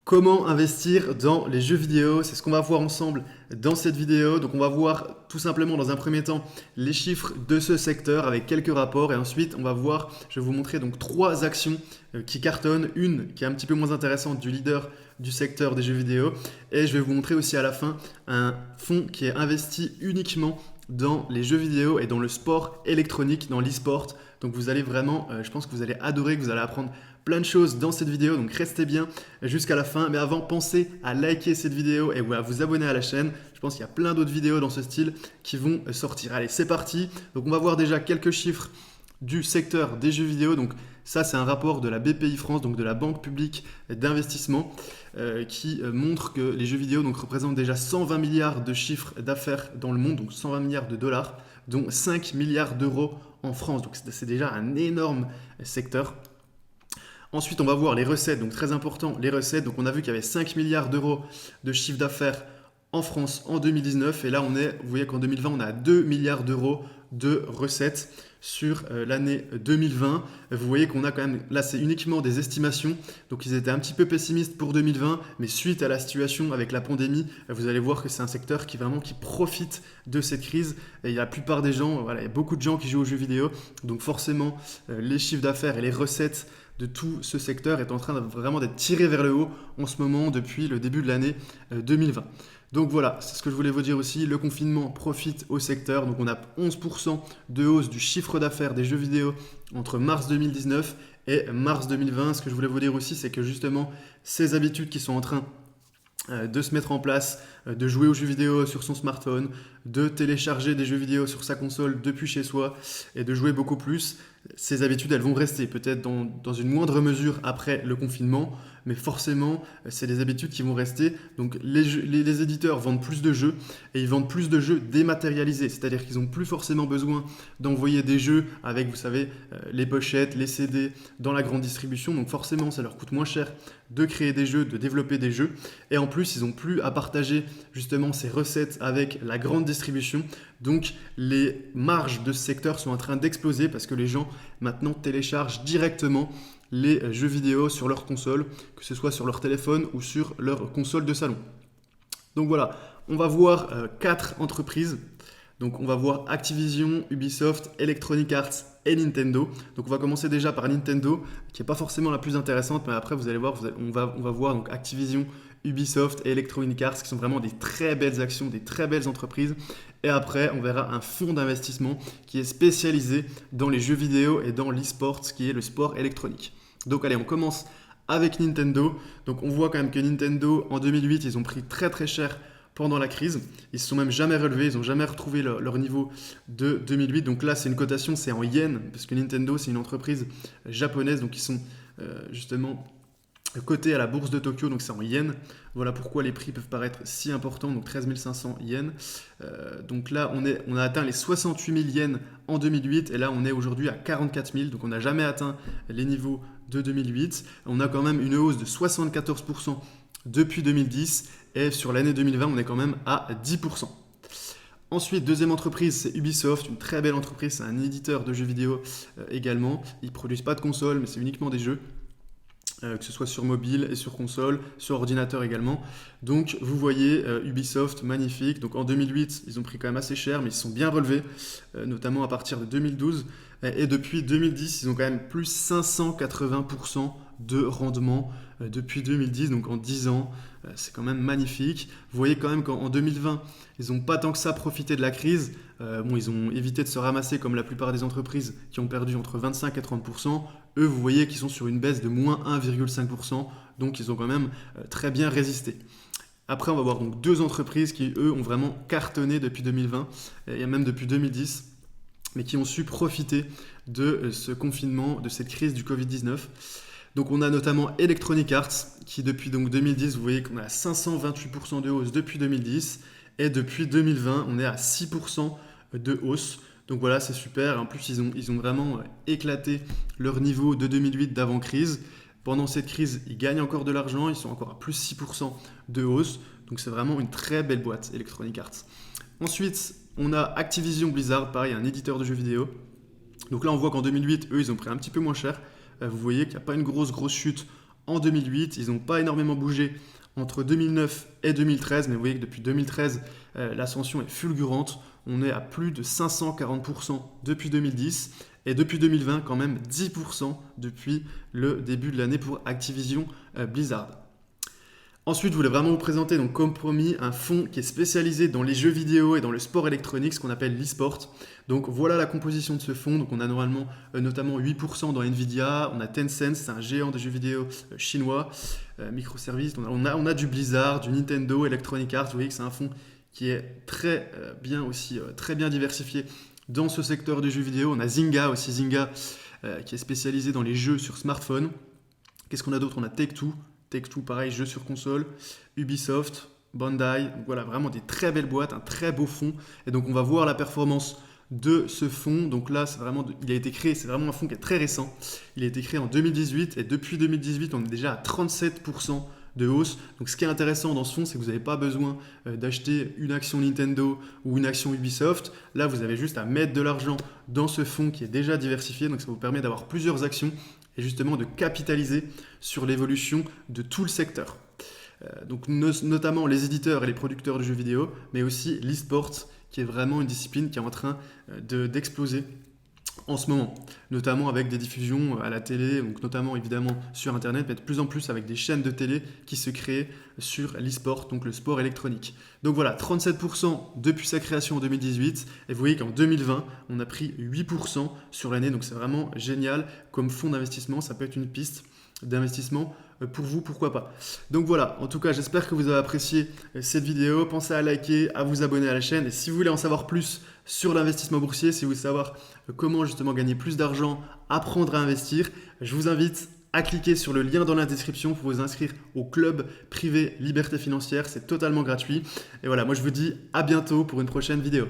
Comment investir dans les jeux vidéo? C'est ce qu'on va voir ensemble dans cette vidéo. Donc on va voir tout simplement dans un premier temps les chiffres de ce secteur avec quelques rapports et ensuite on va voir, je vais vous montrer donc trois actions qui cartonnent, une qui est un petit peu moins intéressante du leader du secteur des jeux vidéo et je vais vous montrer aussi à la fin un fonds qui est investi uniquement dans les jeux vidéo et dans le sport électronique, dans l'e-sport. Donc vous allez vraiment, je pense que vous allez adorer, que vous allez apprendre plein de choses dans cette vidéo, donc restez bien jusqu'à la fin. Mais avant, pensez à liker cette vidéo et à vous abonner à la chaîne. Je pense qu'il y a plein d'autres vidéos dans ce style qui vont sortir. Allez, c'est parti. Donc on va voir déjà quelques chiffres du secteur des jeux vidéo. Donc ça, c'est un rapport de la BPI France, donc de la Banque publique d'investissement, qui montre que les jeux vidéo donc, représentent déjà 120 milliards de chiffres d'affaires dans le monde, donc 120 milliards de dollars, dont 5 milliards d'euros en France. Donc c'est déjà un énorme secteur. Ensuite, on va voir les recettes, donc très important, les recettes. Donc on a vu qu'il y avait 5 milliards d'euros de chiffre d'affaires en France en 2019. Et là, vous voyez qu'en 2020, on a 2 milliards d'euros de recettes sur l'année 2020. Vous voyez qu'on a quand même, là c'est uniquement des estimations, donc ils étaient un petit peu pessimistes pour 2020, mais suite à la situation avec la pandémie, vous allez voir que c'est un secteur qui profite de cette crise. Et la plupart des gens, voilà, il y a beaucoup de gens qui jouent aux jeux vidéo, donc forcément les chiffres d'affaires et les recettes de tout ce secteur est en train vraiment d'être tiré vers le haut en ce moment depuis le début de l'année 2020. Donc voilà, c'est ce que je voulais vous dire aussi, le confinement profite au secteur, donc on a 11% de hausse du chiffre d'affaires des jeux vidéo entre mars 2019 et mars 2020. Ce que je voulais vous dire aussi, c'est que justement, ces habitudes qui sont en train de se mettre en place, de jouer aux jeux vidéo sur son smartphone, de télécharger des jeux vidéo sur sa console depuis chez soi et de jouer beaucoup plus. Ces habitudes, elles vont rester peut-être dans une moindre mesure après le confinement, mais forcément, c'est des habitudes qui vont rester. Donc les éditeurs vendent plus de jeux et ils vendent plus de jeux dématérialisés, c'est-à-dire qu'ils n'ont plus forcément besoin d'envoyer des jeux avec, vous savez, les pochettes, les CD dans la grande distribution. Donc forcément, ça leur coûte moins cher de créer des jeux, de développer des jeux. Et en plus, ils n'ont plus à partager justement ces recettes avec la grande distribution. Donc les marges de ce secteur sont en train d'exploser parce que les gens maintenant téléchargent directement les jeux vidéo sur leur console, que ce soit sur leur téléphone ou sur leur console de salon. Donc voilà, on va voir 4 entreprises. Donc on va voir Activision, Ubisoft, Electronic Arts et Nintendo. Donc on va commencer déjà par Nintendo, qui n'est pas forcément la plus intéressante, mais après vous allez voir, on va voir donc Activision, Ubisoft et Electronic Arts, qui sont vraiment des très belles actions, des très belles entreprises. Et après, on verra un fonds d'investissement qui est spécialisé dans les jeux vidéo et dans l'e-sport, qui est le sport électronique. Donc allez, on commence avec Nintendo. Donc on voit quand même que Nintendo, en 2008, ils ont pris très très cher pendant la crise. Ils ne se sont même jamais relevés, ils n'ont jamais retrouvé leur niveau de 2008. Donc là, c'est une cotation, c'est en yens, parce que Nintendo, c'est une entreprise japonaise, donc ils sont justement cotés à la bourse de Tokyo, donc c'est en yens. Voilà pourquoi les prix peuvent paraître si importants, donc 13 500 yens. Donc là, on a atteint les 68 000 yens en 2008, et là, on est aujourd'hui à 44 000, donc on n'a jamais atteint les niveaux de 2008. On a quand même une hausse de 74% depuis 2010, et sur l'année 2020, on est quand même à 10%. Ensuite, deuxième entreprise, c'est Ubisoft, une très belle entreprise, c'est un éditeur de jeux vidéo également. Ils ne produisent pas de consoles, mais c'est uniquement des jeux. Que ce soit sur mobile et sur console, sur ordinateur également. Donc vous voyez Ubisoft, magnifique. Donc en 2008, ils ont pris quand même assez cher, mais ils se sont bien relevés, notamment à partir de 2012. Et depuis 2010, ils ont quand même plus 580% de rendement depuis 2010, donc en 10 ans. C'est quand même magnifique. Vous voyez quand même qu'en 2020, ils n'ont pas tant que ça profité de la crise. Ils ont évité de se ramasser comme la plupart des entreprises qui ont perdu entre 25 et 30%. Eux, vous voyez qu'ils sont sur une baisse de moins 1,5%. Donc, ils ont quand même très bien résisté. Après, on va voir donc deux entreprises qui, eux, ont vraiment cartonné depuis 2020 et même depuis 2010, mais qui ont su profiter de ce confinement, de cette crise du Covid-19. Donc on a notamment Electronic Arts qui depuis donc 2010, vous voyez qu'on est à 528% de hausse depuis 2010 et depuis 2020, on est à 6% de hausse. Donc voilà, c'est super. En plus, ils ont vraiment éclaté leur niveau de 2008 d'avant-crise. Pendant cette crise, ils gagnent encore de l'argent, ils sont encore à plus 6% de hausse. Donc c'est vraiment une très belle boîte, Electronic Arts. Ensuite, on a Activision Blizzard, pareil, un éditeur de jeux vidéo. Donc là, on voit qu'en 2008, eux, ils ont pris un petit peu moins cher. Vous voyez qu'il n'y a pas une grosse chute en 2008. Ils n'ont pas énormément bougé entre 2009 et 2013, mais vous voyez que depuis 2013, l'ascension est fulgurante. On est à plus de 540% depuis 2010 et depuis 2020 quand même 10% depuis le début de l'année pour Activision Blizzard. Ensuite, je voulais vraiment vous présenter, donc comme promis, un fonds qui est spécialisé dans les jeux vidéo et dans le sport électronique, ce qu'on appelle l'e-sport. Donc voilà la composition de ce fonds. Donc on a normalement notamment 8% dans Nvidia, on a Tencent, c'est un géant des jeux vidéo chinois, microservices. On a du Blizzard, du Nintendo, Electronic Arts. Vous voyez que c'est un fonds qui est très bien aussi, très bien diversifié dans ce secteur du jeu vidéo. On a Zynga aussi, Zynga qui est spécialisé dans les jeux sur smartphone. Qu'est-ce qu'on a d'autre? On a Take-Two. Take-Two, pareil, jeux sur console, Ubisoft, Bandai, donc voilà, vraiment des très belles boîtes, un très beau fonds. Et donc on va voir la performance de ce fonds. Donc là, il a été créé, c'est vraiment un fonds qui est très récent. Il a été créé en 2018 et depuis 2018, on est déjà à 37% de hausse. Donc ce qui est intéressant dans ce fonds, c'est que vous n'avez pas besoin d'acheter une action Nintendo ou une action Ubisoft. Là, vous avez juste à mettre de l'argent dans ce fonds qui est déjà diversifié. Donc ça vous permet d'avoir plusieurs actions et justement de capitaliser sur l'évolution de tout le secteur. Donc notamment les éditeurs et les producteurs de jeux vidéo, mais aussi l'e-sport, qui est vraiment une discipline qui est en train d'exploser en ce moment, notamment avec des diffusions à la télé, donc notamment évidemment sur Internet, mais de plus en plus avec des chaînes de télé qui se créent sur l'e-sport, donc le sport électronique. Donc voilà, 37% depuis sa création en 2018, et vous voyez qu'en 2020, on a pris 8% sur l'année, donc c'est vraiment génial comme fonds d'investissement, ça peut être une piste d'investissement pour vous, pourquoi pas. Donc voilà, en tout cas, j'espère que vous avez apprécié cette vidéo. Pensez à liker, à vous abonner à la chaîne. Et si vous voulez en savoir plus sur l'investissement boursier, si vous voulez savoir comment justement gagner plus d'argent, apprendre à investir, je vous invite à cliquer sur le lien dans la description pour vous inscrire au club privé Liberté Financière. C'est totalement gratuit. Et voilà, moi je vous dis à bientôt pour une prochaine vidéo.